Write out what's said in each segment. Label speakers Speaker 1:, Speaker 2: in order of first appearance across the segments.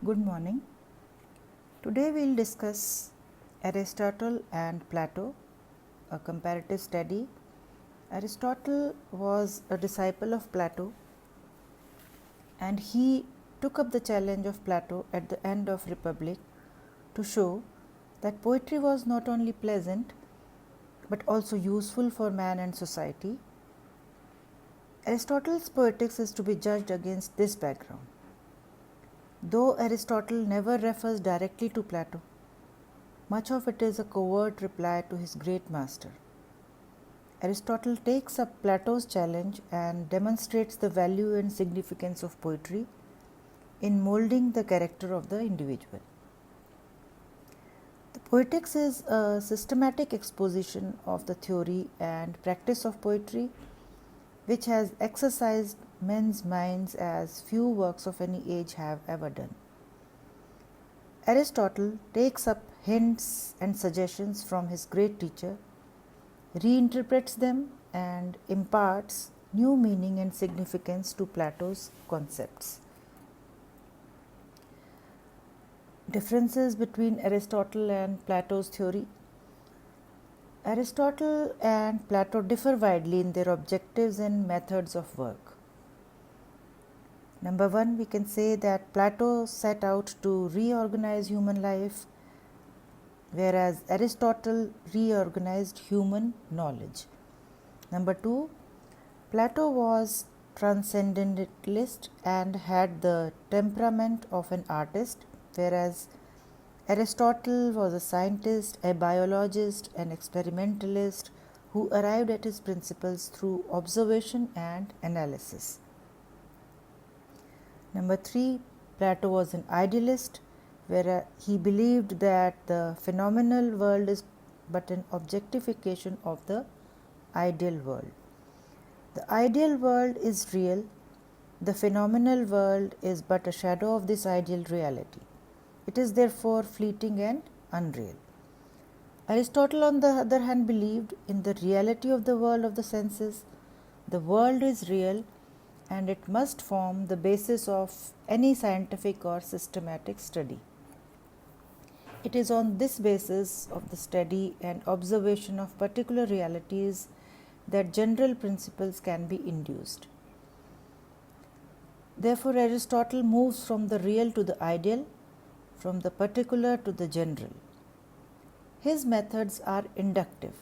Speaker 1: Good morning. Today we will discuss Aristotle and Plato, a comparative study. Aristotle was a disciple of Plato and he took up the challenge of Plato at the end of Republic to show that poetry was not only pleasant but also useful for man and society. Aristotle's poetics is to be judged against this background. Though Aristotle never refers directly to Plato, much of it is a covert reply to his great master. Aristotle takes up Plato's challenge and demonstrates the value and significance of poetry in molding the character of the individual. The Poetics is a systematic exposition of the theory and practice of poetry, which has exercised men's minds as few works of any age have ever done. Aristotle takes up hints and suggestions from his great teacher, reinterprets them, and imparts new meaning and significance to Plato's concepts. Differences between Aristotle and Plato's theory. Aristotle and Plato differ widely in their objectives and methods of work. Number one, we can say that Plato set out to reorganize human life, whereas Aristotle reorganized human knowledge. Number two, Plato was transcendentalist and had the temperament of an artist, whereas Aristotle was a scientist, a biologist, an experimentalist who arrived at his principles through observation and analysis. Number three, Plato was an idealist, where he believed that the phenomenal world is but an objectification of the ideal world. The ideal world is real, the phenomenal world is but a shadow of this ideal reality. It is therefore fleeting and unreal. Aristotle, on the other hand, believed in the reality of the world of the senses. The world is real and it must form the basis of any scientific or systematic study. It is on this basis of the study and observation of particular realities that general principles can be induced. Therefore, Aristotle moves from the real to the ideal, from the particular to the general. His methods are inductive.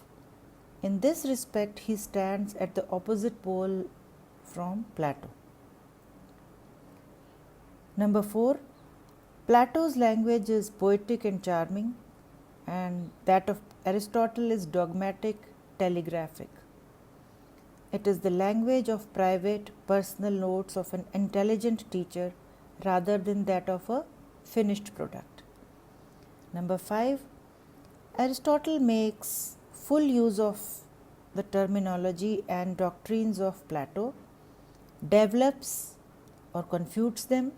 Speaker 1: In this respect, he stands at the opposite pole from Plato. Number four, Plato's language is poetic and charming, and that of Aristotle is dogmatic, telegraphic. It is the language of private, personal notes of an intelligent teacher rather than that of a finished product. Number five, Aristotle makes full use of the terminology and doctrines of Plato, develops or confutes them,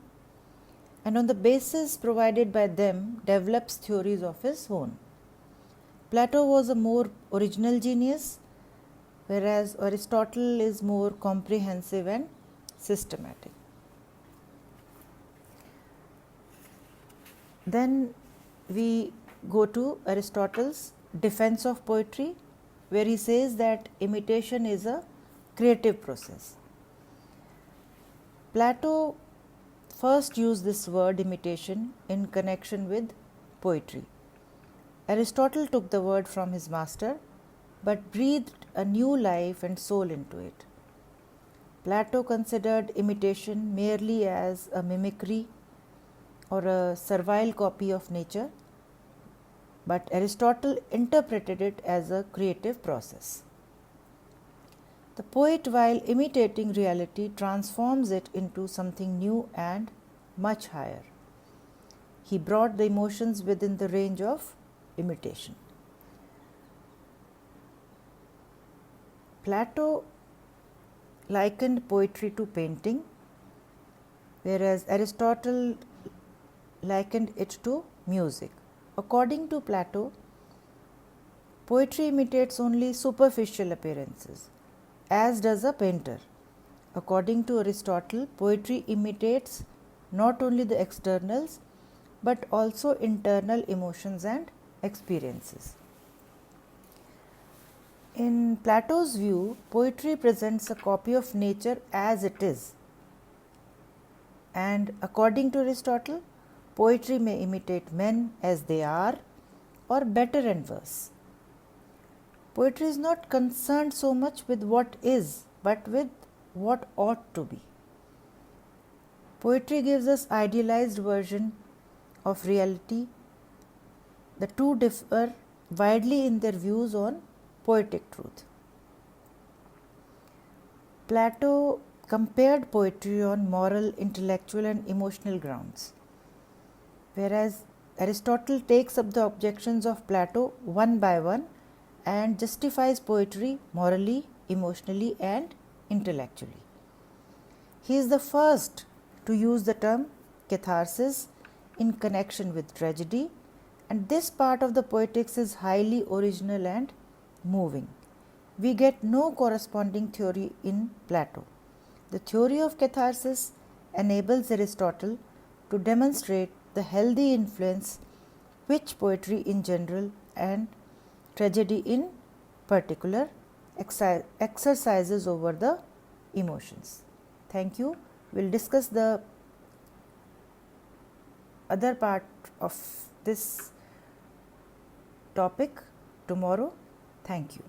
Speaker 1: and on the basis provided by them develops theories of his own. Plato was a more original genius, whereas Aristotle is more comprehensive and systematic. Then we go to Aristotle's defense of poetry, where he says that imitation is a creative process. Plato first used this word imitation in connection with poetry. Aristotle took the word from his master but breathed a new life and soul into it. Plato considered imitation merely as a mimicry or a servile copy of nature, but Aristotle interpreted it as a creative process. The poet, while imitating reality, transforms it into something new and much higher. He brought the emotions within the range of imitation. Plato likened poetry to painting, whereas Aristotle likened it to music. According to Plato, poetry imitates only superficial appearances, as does a painter. According to Aristotle, poetry imitates not only the externals but also internal emotions and experiences. In Plato's view, poetry presents a copy of nature as it is. And according to Aristotle, poetry may imitate men as they are, or better and worse. Poetry is not concerned so much with what is, but with what ought to be. Poetry gives us idealized version of reality. The two differ widely in their views on poetic truth. Plato compared poetry on moral, intellectual and emotional grounds, whereas Aristotle takes up the objections of Plato one by one and justifies poetry morally, emotionally and intellectually. He is the first to use the term catharsis in connection with tragedy, and this part of the poetics is highly original and moving. We get no corresponding theory in Plato. The theory of catharsis enables Aristotle to demonstrate the healthy influence which poetry in general and tragedy in particular exercises over the emotions. Thank you. We'll discuss the other part of this topic tomorrow. Thank you.